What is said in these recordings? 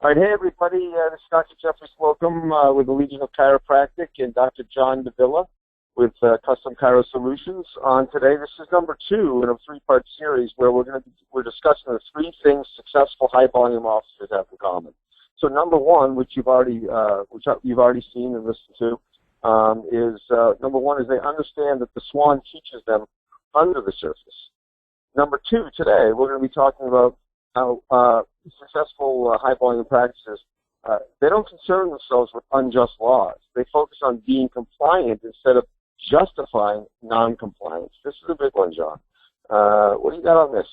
All right, hey everybody, this is Dr. Jeffrey Slocum with the Legion of Chiropractic and Dr. John Davila with Custom Chiro Solutions. On today, this is number 2 in a 3-part series where we're discussing the 3 things successful high volume officers have in common. So number 1, which you've already seen and listened to, is number 1 is they understand that the swan teaches them under the surface. Number 2, today we're going to be talking about how successful high-volume practices, they don't concern themselves with unjust laws. They focus on being compliant instead of justifying non-compliance. This is a big one, John. What do you got on this?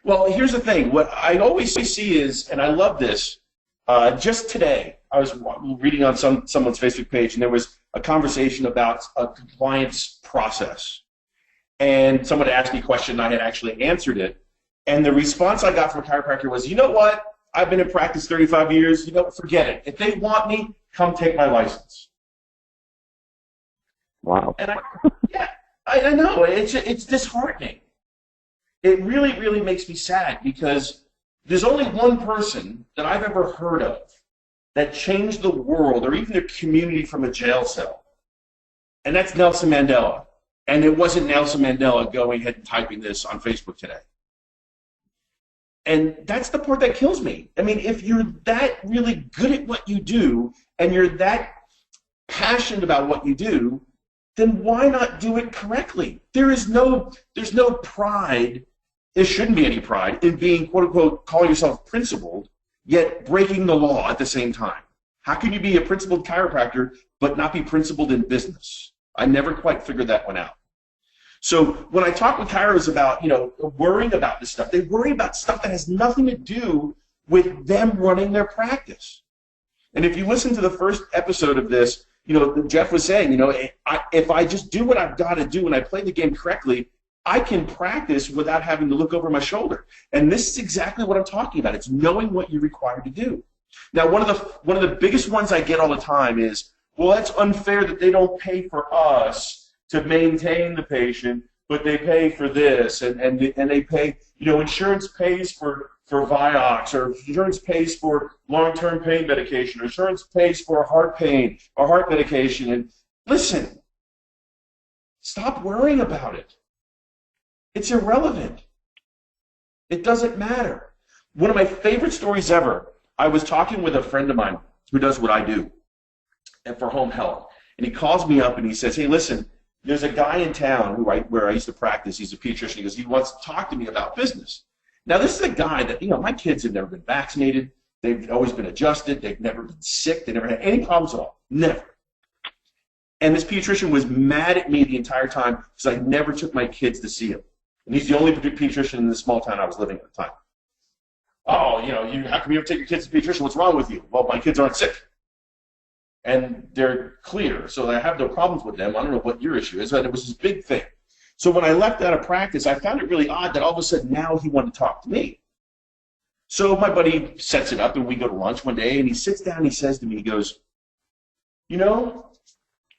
Well, here's the thing. What I always see is, and I love this, just today I was reading on someone's Facebook page, and there was a conversation about a compliance process. And someone asked me a question, and I had actually answered it. And the response I got from a chiropractor was, you know what? I've been in practice 35 years. You know, forget it. If they want me, come take my license. Wow. And I know. It's disheartening. It really, really makes me sad because there's only one person that I've ever heard of that changed the world or even their community from a jail cell. And that's Nelson Mandela. And it wasn't Nelson Mandela going ahead and typing this on Facebook today. And that's the part that kills me. I mean, if you're that really good at what you do and you're that passionate about what you do, then why not do it correctly? There's no pride, there shouldn't be any pride in being, quote unquote, calling yourself principled, yet breaking the law at the same time. How can you be a principled chiropractor but not be principled in business? I never quite figured that one out. So when I talk with chiros about, worrying about this stuff, they worry about stuff that has nothing to do with them running their practice. And if you listen to the first episode of this, Jeff was saying, if I just do what I've got to do and I play the game correctly, I can practice without having to look over my shoulder. And this is exactly what I'm talking about. It's knowing what you're required to do. Now, one of the biggest ones I get all the time is, well, that's unfair that they don't pay for us to maintain the patient, but they pay for this, and they pay, insurance pays for Vioxx, or insurance pays for long-term pain medication, or insurance pays for heart pain or heart medication. And listen, stop worrying about it. It's irrelevant. It doesn't matter. One of my favorite stories ever, I was talking with a friend of mine who does what I do and for home health, and he calls me up and he says, hey, listen, there's a guy in town where I used to practice. He's a pediatrician. He goes, he wants to talk to me about business. Now, this is a guy that, my kids have never been vaccinated. They've always been adjusted. They've never been sick. They never had any problems at all. Never. And this pediatrician was mad at me the entire time because I never took my kids to see him. And he's the only pediatrician in the small town I was living at the time. Oh, how come you ever take your kids to the pediatrician? What's wrong with you? Well, my kids aren't sick. And they're clear, so I have no problems with them. I don't know what your issue is, but it was this big thing. So when I left out of practice, I found it really odd that all of a sudden now he wanted to talk to me. So my buddy sets it up, and we go to lunch one day, and he sits down and he says to me, he goes,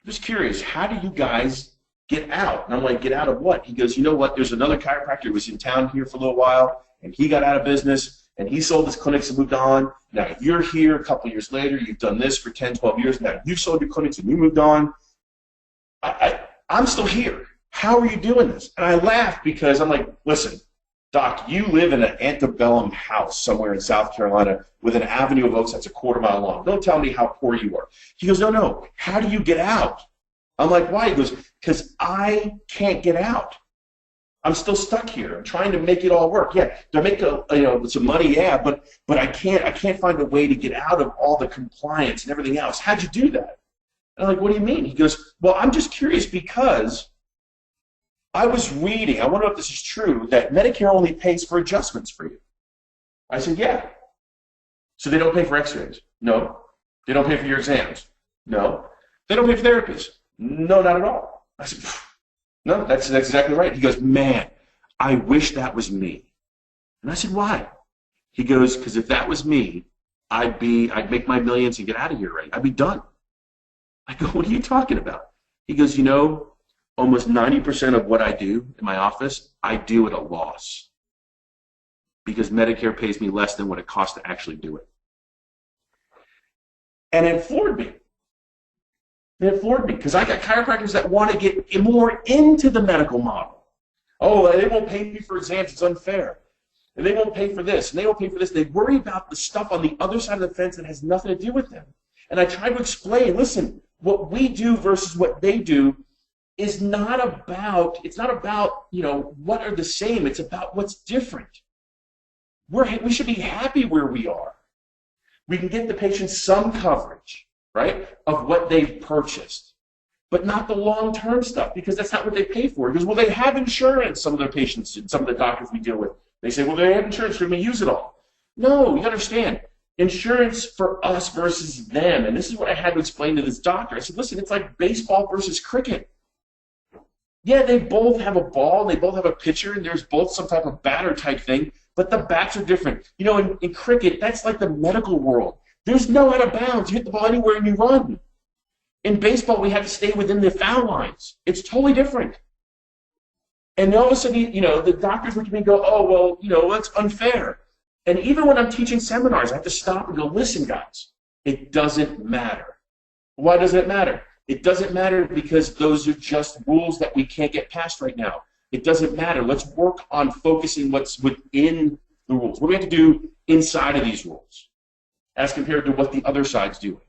just curious, how do you guys get out? And I'm like, get out of what? He goes, you know what, there's another chiropractor who was in town here for a little while, and he got out of business, and he sold his clinics and moved on. Now you're here a couple of years later. You've done this for 10, 12 years. Now you've sold your clinics and you moved on. I'm still here. How are you doing this? And I laugh because I'm like, listen, Doc, you live in an antebellum house somewhere in South Carolina with an avenue of oaks that's a quarter mile long. Don't tell me how poor you are. He goes, no. How do you get out? I'm like, why? He goes, because I can't get out. I'm still stuck here. I'm trying to make it all work. Yeah, do I make some money? Yeah, but I can't find a way to get out of all the compliance and everything else. How'd you do that? And I'm like, what do you mean? He goes, well, I'm just curious because I was reading, I wonder if this is true, that Medicare only pays for adjustments for you. I said, yeah. So they don't pay for x-rays? No. They don't pay for your exams? No. They don't pay for therapies? No, not at all. I said, no, that's exactly right. He goes, man, I wish that was me. And I said, why? He goes, because if that was me, I'd make my millions and get out of here already. I'd be done. I go, what are you talking about? He goes, almost 90% of what I do in my office, I do at a loss because Medicare pays me less than what it costs to actually do it. And it floored me. It floored me because I got chiropractors that want to get more into the medical model. Oh, they won't pay me for exams. It's unfair. And they won't pay for this, and they won't pay for this. They worry about the stuff on the other side of the fence that has nothing to do with them. And I try to explain, listen, what we do versus what they do is not about, it's not about, what are the same. It's about what's different. We should be happy where we are. We can get the patient some coverage, right, of what they've purchased, but not the long-term stuff, because that's not what they pay for. Because, well, they have insurance, some of their patients, some of the doctors we deal with. They say, well, they have insurance, we're going to use it all. No, you understand. Insurance for us versus them. And this is what I had to explain to this doctor. I said, listen, it's like baseball versus cricket. Yeah, they both have a ball, they both have a pitcher, and there's both some type of batter type thing, but the bats are different. In cricket, that's like the medical world. There's no out of bounds. You hit the ball anywhere and you run. In baseball, we have to stay within the foul lines. It's totally different. And all of a sudden, the doctors look at me and go, oh, well, that's unfair. And even when I'm teaching seminars, I have to stop and go, listen, guys, it doesn't matter. Why doesn't it matter? It doesn't matter because those are just rules that we can't get past right now. It doesn't matter. Let's work on focusing what's within the rules. What do we have to do inside of these rules as compared to what the other side's doing?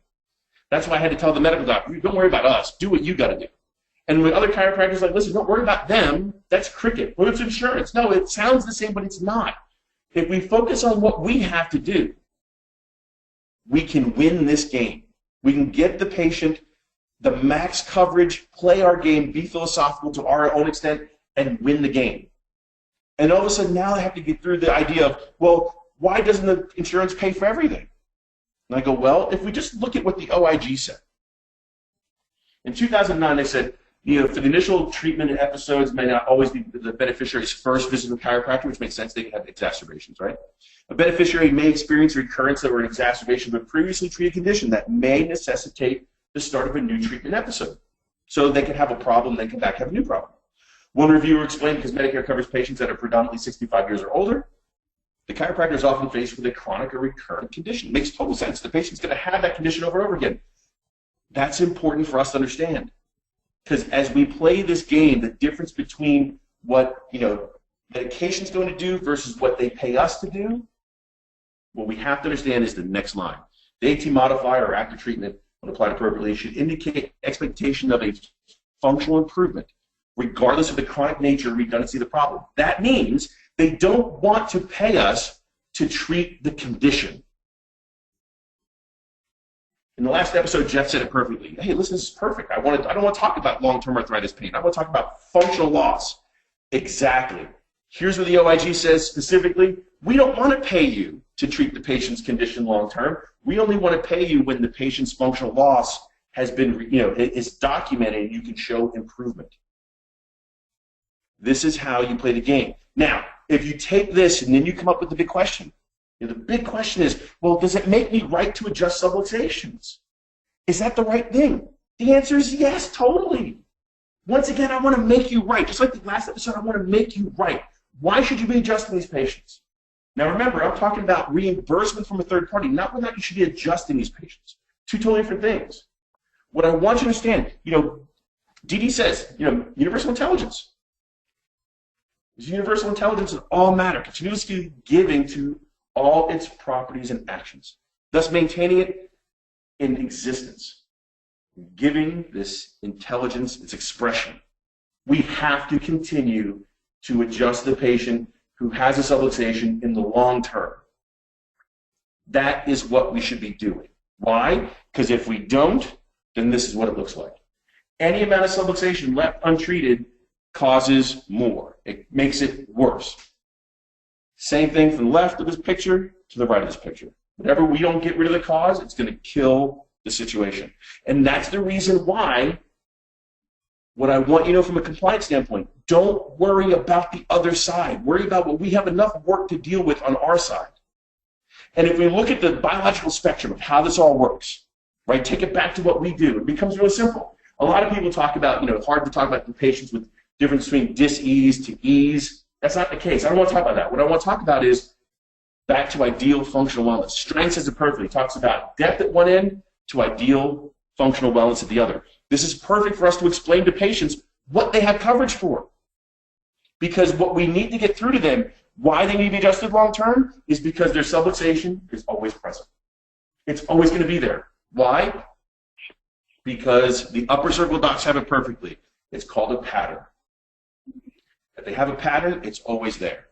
That's why I had to tell the medical doctor, don't worry about us. Do what you got to do. And with other chiropractors, like, listen, don't worry about them. That's cricket. Well, it's insurance. No, it sounds the same, but it's not. If we focus on what we have to do, we can win this game. We can get the patient the max coverage, play our game, be philosophical to our own extent, and win the game. And all of a sudden now I have to get through the idea of, well, why doesn't the insurance pay for everything? And I go, well, if we just look at what the OIG said. In 2009, they said, for the initial treatment episodes may not always be the beneficiary's first visit to a chiropractor, which makes sense. They can have exacerbations, right? A beneficiary may experience recurrence or an exacerbation of a previously treated condition that may necessitate the start of a new treatment episode. So they can have a problem, then come back, have a new problem. One reviewer explained, because Medicare covers patients that are predominantly 65 years or older, the chiropractor is often faced with a chronic or recurrent condition. It makes total sense. The patient's going to have that condition over and over again. That's important for us to understand. Because as we play this game, the difference between what medication's going to do versus what they pay us to do, what we have to understand is the next line. The AT modifier or active treatment, when applied appropriately, should indicate expectation of a functional improvement, regardless of the chronic nature or redundancy of the problem. That means they don't want to pay us to treat the condition. In the last episode, Jeff said it perfectly. Hey, listen, this is perfect. I don't want to talk about long-term arthritis pain. I want to talk about functional loss. Exactly. Here's what the OIG says specifically. We don't want to pay you to treat the patient's condition long-term. We only want to pay you when the patient's functional loss has been, is documented and you can show improvement. This is how you play the game. Now, if you take this and then you come up with the big question. The big question is, well, does it make me right to adjust subluxations? Is that the right thing? The answer is yes, totally. Once again, I want to make you right. Just like the last episode, I want to make you right. Why should you be adjusting these patients? Now remember, I'm talking about reimbursement from a third party, not whether you should be adjusting these patients. Two totally different things. What I want you to understand, DD says, universal intelligence. There's universal intelligence in all matter, continuously giving to all its properties and actions, thus maintaining it in existence, giving this intelligence its expression. We have to continue to adjust the patient who has a subluxation in the long term. That is what we should be doing. Why? Because if we don't, then this is what it looks like. Any amount of subluxation left untreated causes more. It makes it worse. Same thing from the left of this picture to the right of this picture. Whatever we don't get rid of the cause, it's going to kill the situation. And that's the reason why, what I want you to know from a compliance standpoint, don't worry about the other side. Worry about what we have enough work to deal with on our side. And if we look at the biological spectrum of how this all works, right, take it back to what we do, it becomes really simple. A lot of people talk about, it's hard to talk about the patients with difference between dis-ease to ease. That's not the case. I don't want to talk about that. What I want to talk about is back to ideal functional wellness. Strength says it perfectly. It talks about depth at one end, to ideal functional wellness at the other. This is perfect for us to explain to patients what they have coverage for. Because what we need to get through to them, why they need to be adjusted long term, is because their subluxation is always present. It's always going to be there. Why? Because the upper cervical docs have it perfectly. It's called a pattern. If they have a pattern, it's always there.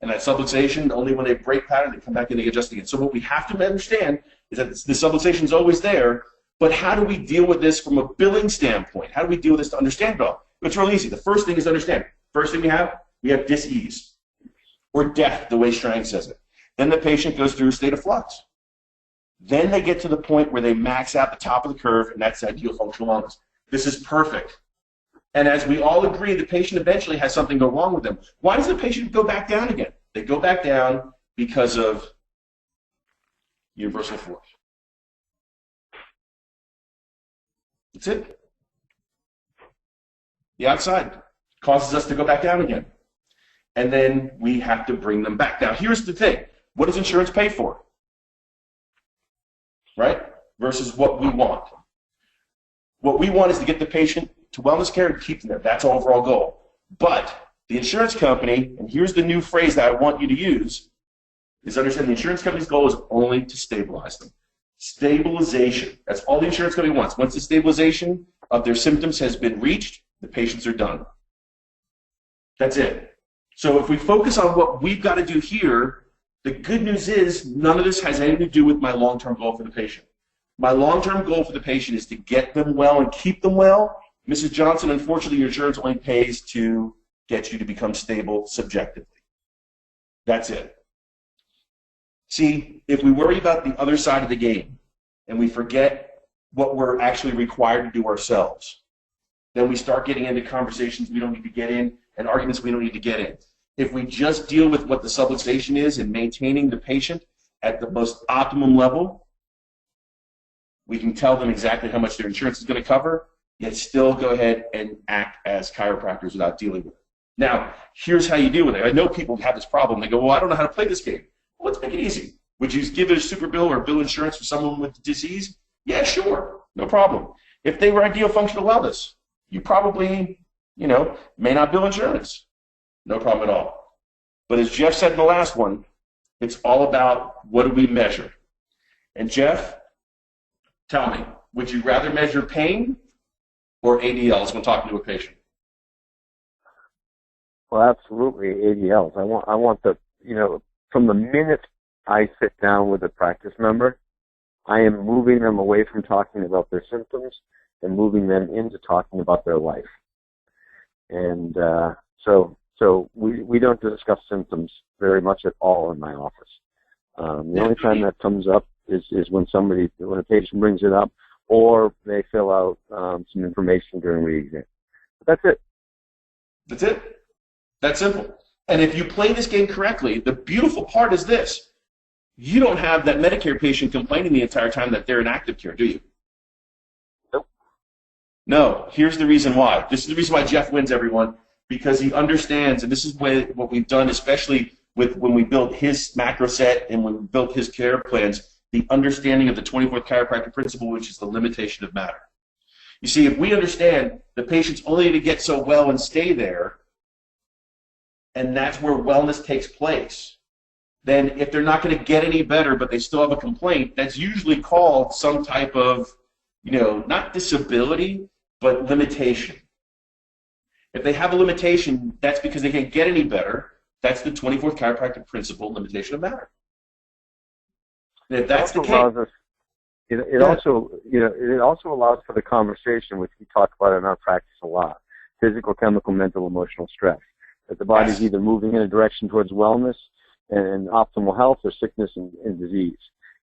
And that subluxation, only when they break pattern, they come back and they adjust again. So what we have to understand is that the subluxation is always there, but how do we deal with this from a billing standpoint? How do we deal with this to understand it all? It's real easy. The first thing is to understand. First thing we have dis-ease, or death, the way Strang says it. Then the patient goes through a state of flux. Then they get to the point where they max out the top of the curve, and that's ideal functional wellness. This is perfect. And as we all agree, the patient eventually has something go wrong with them. Why does the patient go back down again? They go back down because of universal force. That's it. The outside causes us to go back down again. And then we have to bring them back. Now, here's the thing. What does insurance pay for? Right? Versus what we want. What we want is to get the patient to wellness care and keep them there. That's our overall goal. But the insurance company, and here's the new phrase that I want you to use, is understand the insurance company's goal is only to stabilize them. Stabilization. That's all the insurance company wants. Once the stabilization of their symptoms has been reached, the patients are done. That's it. So if we focus on what we've got to do here, the good news is none of this has anything to do with my long-term goal for the patient. My long-term goal for the patient is to get them well and keep them well. Mrs. Johnson, unfortunately, your insurance only pays to get you to become stable subjectively. That's it. See, if we worry about the other side of the game and we forget what we're actually required to do ourselves, then we start getting into conversations we don't need to get in and arguments we don't need to get in. If we just deal with what the subluxation is and maintaining the patient at the most optimum level, we can tell them exactly how much their insurance is going to cover, yet still go ahead and act as chiropractors without dealing with it. Now, here's how you deal with it. I know people have this problem. They go, well, I don't know how to play this game. Well, let's make it easy. Would you give it a super bill or bill insurance for someone with disease? Yeah, sure. No problem. If they were ideal functional wellness, you probably, may not bill insurance. No problem at all. But as Jeff said in the last one, it's all about what do we measure. And Jeff, tell me, would you rather measure pain or ADLs when talking to a patient? Well, absolutely, ADLs. I want the, from the minute I sit down with a practice member, I am moving them away from talking about their symptoms and moving them into talking about their life. And so we don't discuss symptoms very much at all in my office. The only time that comes up is when a patient brings it up, or they fill out some information during re-exam. But that's it. That's it. That's simple. And if you play this game correctly, the beautiful part is this. You don't have that Medicare patient complaining the entire time that they're in active care, do you? Nope. No. Here's the reason why. This is the reason why Jeff wins, everyone, because he understands, and this is what we've done, especially with when we built his macro set and when we built his care plans, the understanding of the 24th chiropractic principle, which is the limitation of matter. You see, if we understand the patient's only to get so well and stay there, and that's where wellness takes place, then if they're not going to get any better but they still have a complaint, that's usually called some type of, not disability, but limitation. If they have a limitation, that's because they can't get any better. That's the 24th chiropractic principle, limitation of matter. And if that's the case, it also allows for the conversation, which we talk about in our practice a lot: physical, chemical, mental, emotional stress. That the body's either moving in a direction towards wellness and optimal health, or sickness and disease.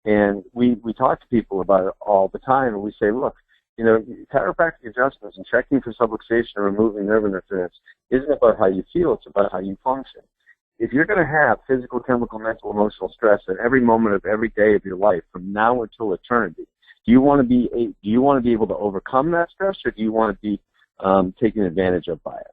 And we talk to people about it all the time, and we say, look, chiropractic adjustments and checking for subluxation and removing nerve interference isn't about how you feel, it's about how you function. If you're going to have physical, chemical, mental, emotional stress at every moment of every day of your life from now until eternity, do you want to be able to overcome that stress, or do you want to be taken advantage of by it?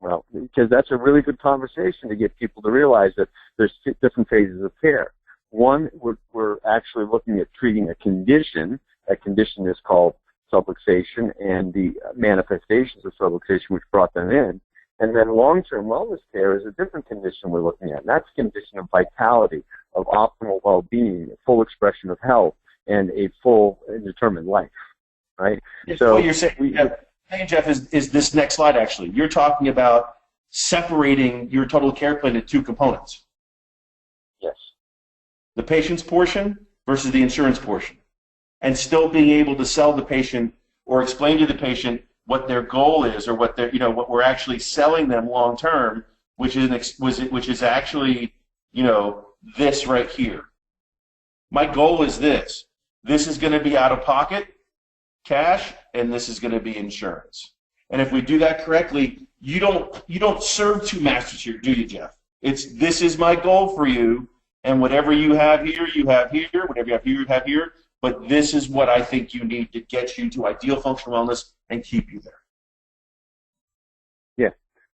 Well, because that's a really good conversation to get people to realize that there's different phases of care. One, we're actually looking at treating a condition that condition is called subluxation and the manifestations of subluxation which brought them in. And then long-term wellness care is a different condition we're looking at, and that's a condition of vitality, of optimal well-being, full expression of health, and a full and determined life, right? So what you're saying, Jeff, is this next slide, actually. You're talking about separating your total care plan into two components. Yes. The patient's portion versus the insurance portion, and still being able to sell the patient or explain to the patient what their goal is, or what they're, what we're actually selling them long term, which is actually, this right here. My goal is this. This is going to be out of pocket cash, and this is going to be insurance. And if we do that correctly, you don't serve two masters here, do you, Jeff? This is my goal for you, and whatever you have here, you have here. Whatever you have here, you have here. But this is what I think you need to get you to ideal functional wellness and keep you there.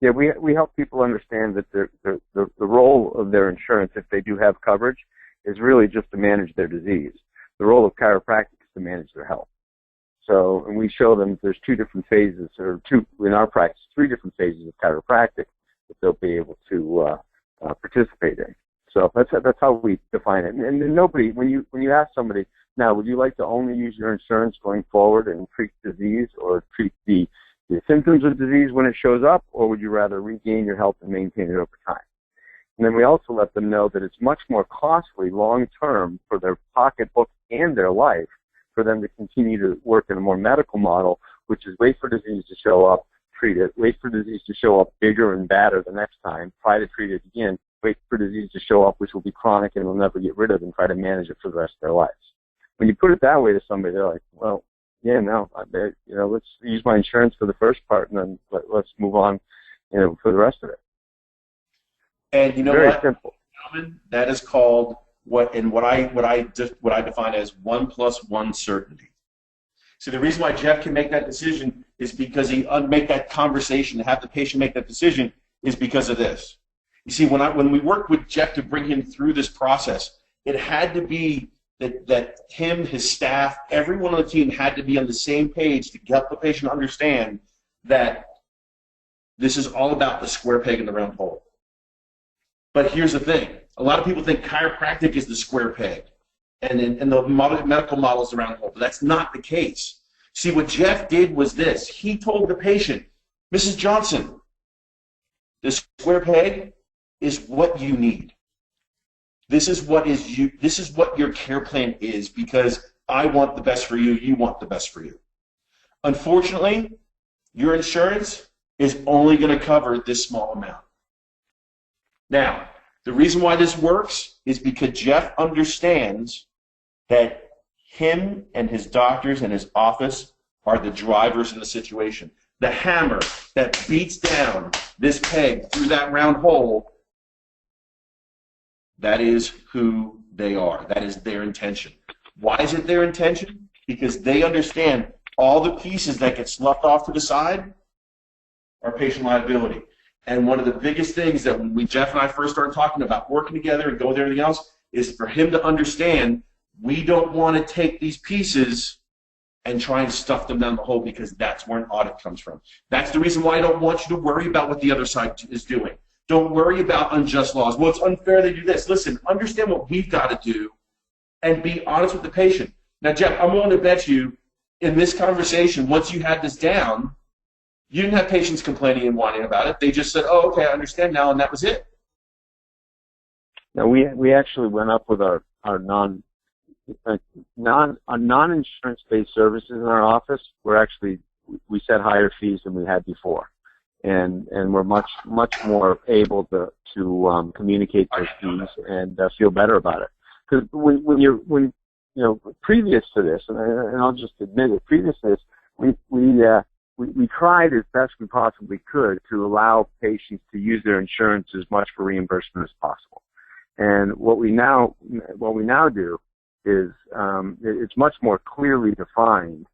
Yeah. We help people understand that the role of their insurance, if they do have coverage, is really just to manage their disease. The role of chiropractic is to manage their health. So, and we show them there's two different phases, or in our practice, three different phases of chiropractic that they'll be able to participate in. So that's how we define it. And nobody, when you ask somebody, now, would you like to only use your insurance going forward and treat disease, or treat the symptoms of disease when it shows up, or would you rather regain your health and maintain it over time? And then we also let them know that it's much more costly long-term for their pocketbook and their life for them to continue to work in a more medical model, which is wait for disease to show up, treat it, wait for disease to show up bigger and badder the next time, try to treat it again, wait for disease to show up, which will be chronic and we'll never get rid of, and try to manage it for the rest of their lives. When you put it that way to somebody, they're like, well, yeah, no, let's use my insurance for the first part, and then let's move on, for the rest of it. And you know Very what, simple. gentlemen, that is called what I define as 1+1 certainty. So the reason why Jeff can make that decision is because he make that conversation, to have the patient make that decision, is because of this. You see, when we worked with Jeff to bring him through this process, it had to be that him, his staff, everyone on the team had to be on the same page to help the patient understand that this is all about the square peg in the round hole. But here's the thing. A lot of people think chiropractic is the square peg, and the medical model is the round hole. But that's not the case. See, what Jeff did was this. He told the patient, Mrs. Johnson, the square peg is what you need. This is what your care plan is, because I want the best for you, you want the best for you. Unfortunately, your insurance is only going to cover this small amount. Now, the reason why this works is because Jeff understands that him and his doctors and his office are the drivers in the situation. The hammer that beats down this peg through that round hole, that is who they are. That is their intention. Why is it their intention? Because they understand all the pieces that get sloughed off to the side are patient liability. And one of the biggest things that when Jeff and I first started talking about working together and going with everything else is for him to understand we don't want to take these pieces and try and stuff them down the hole, because that's where an audit comes from. That's the reason why I don't want you to worry about what the other side is doing. Don't worry about unjust laws. Well, it's unfair they do this. Listen, understand what we've got to do and be honest with the patient. Now, Jeff, I'm willing to bet you in this conversation, once you had this down, you didn't have patients complaining and whining about it. They just said, oh, okay, I understand now, and that was it. Now, we actually went up with our non-insurance-based services in our office. We set higher fees than we had before. And we're much more able to communicate those fees and feel better about it. Because when previous to this, and I'll just admit it, previous to this, we tried as best we possibly could to allow patients to use their insurance as much for reimbursement as possible. And what we now do is it's much more clearly defined.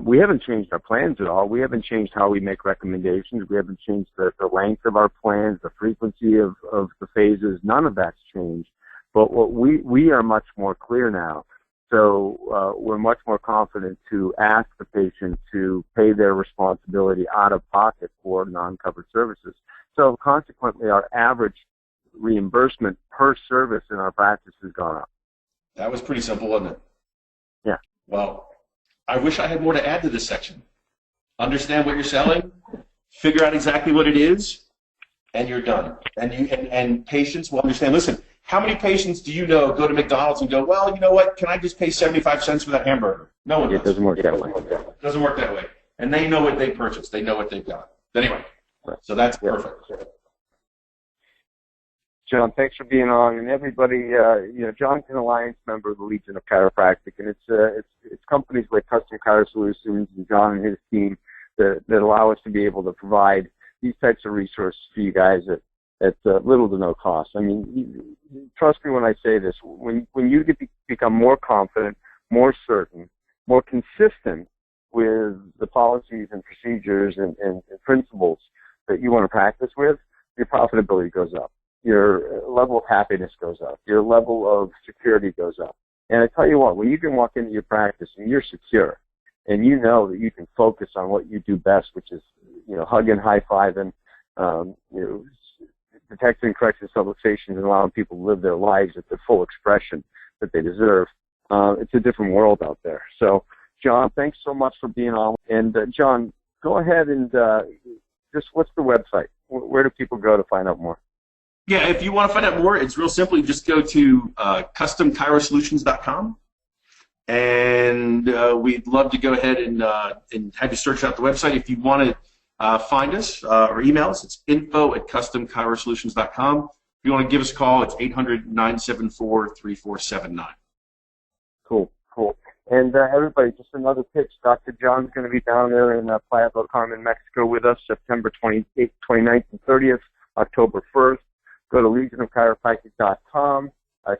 We haven't changed our plans at all. We haven't changed how we make recommendations. We haven't changed the length of our plans, the frequency of the phases. None of that's changed. But what we are much more clear now So we're much more confident to ask the patient to pay their responsibility out of pocket for non-covered services. So consequently, our average reimbursement per service in our practice has gone up. That was pretty simple, wasn't it? Yeah. Well, I wish I had more to add to this section. Understand what you're selling, figure out exactly what it is, and you're done. And patients will understand. Listen, how many patients do you know go to McDonald's and go, well, you know what, can I just pay 75 cents for that hamburger? No one does. It doesn't work that way. It doesn't work that way. And they know what they purchased. They know what they've got. Anyway, so that's perfect. John, thanks for being on, and everybody. John's an alliance member of the Legion of Chiropractic, and it's companies like Custom Chiro Solutions and John and his team that allow us to be able to provide these types of resources for you guys at little to no cost. I mean, trust me when I say this. When you become more confident, more certain, more consistent with the policies and procedures and principles that you want to practice with, your profitability goes up. Your level of happiness goes up. Your level of security goes up. And I tell you what, when you can walk into your practice and you're secure, and you know that you can focus on what you do best, which is, hugging, high-fiving, detecting corrective subluxations and allowing people to live their lives at their full expression that they deserve, it's a different world out there. So, John, thanks so much for being on. And, John, go ahead and just what's the website? Where do people go to find out more? Yeah, if you want to find out more, it's real simple. You just go to customchirosolutions.com, and we'd love to go ahead and have you search out the website. If you want to find us or email us, it's info@customchirosolutions.com. If you want to give us a call, it's 800-974-3479. Cool. And everybody, just another pitch. Dr. John's going to be down there in Playa del Carmen, Mexico with us, September 28th, 29th, and 30th, October 1st. Go to legionofchiropractic.com,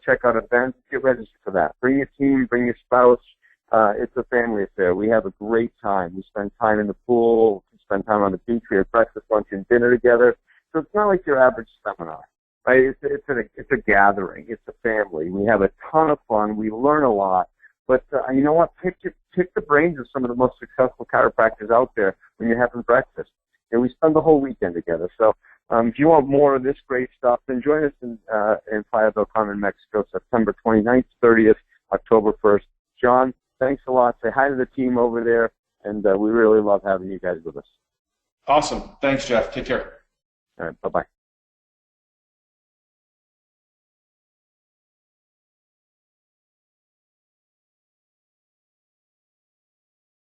check out events, get registered for that. Bring your team, bring your spouse. It's a family affair. We have a great time. We spend time in the pool, we spend time on the beach, we have breakfast, lunch, and dinner together. So it's not like your average seminar, right? It's a gathering. It's a family. We have a ton of fun. We learn a lot. But you know what? Pick the brains of some of the most successful chiropractors out there when you're having breakfast. And we spend the whole weekend together. So if you want more of this great stuff, then join us in Playa del Carmen, Mexico, September 29th, 30th, October 1st. John, thanks a lot. Say hi to the team over there, and we really love having you guys with us. Awesome. Thanks, Jeff. Take care. All right. Bye-bye.